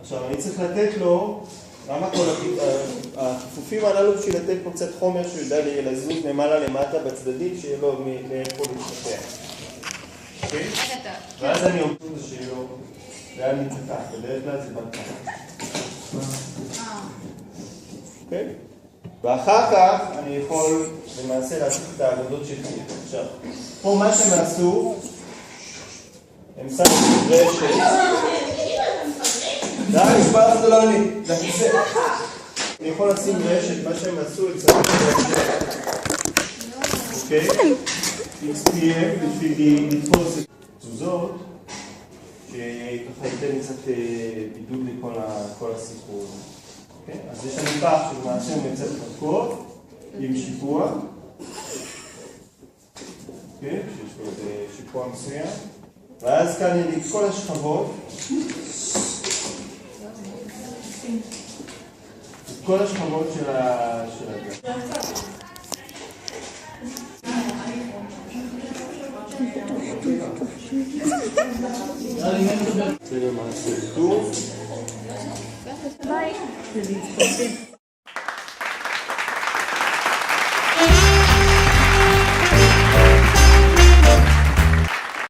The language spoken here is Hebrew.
עכשיו אני צריך לתת לו, למה כל הכיפופים הללו בשביל לתת פה קצת חומר שהוא יודע לזוז למעלה למטה בצדדים, שיהיה לו מאיפה להתפתח. אוקיי? ואז אני אומר זה שיהיה לו לאן נצטח, בדרך כלל זה בנקה. אוקיי? ואחר כך אני יכול למעשה לעשות את העבודות שלי. עכשיו, פה מה שהם עשו, הם שמו רשת. די, נשמע זה לא אני, זה הכיסא. אני יכול לשים רשת, מה שהם עשו, הם שמו רשת. אוקיי? XPF בשביל לתפוס את תזוזות, שככה ייתן קצת בידוד לכל הסיפור. אז יש לנו כך שלמעשה הוא מייצר חלקות עם שיפוע, שיש לו שיפוע מסוים, ואז כאן יהיה לי כל השכבות, כל השכבות של הגב. זה למעשה טוב. ביי.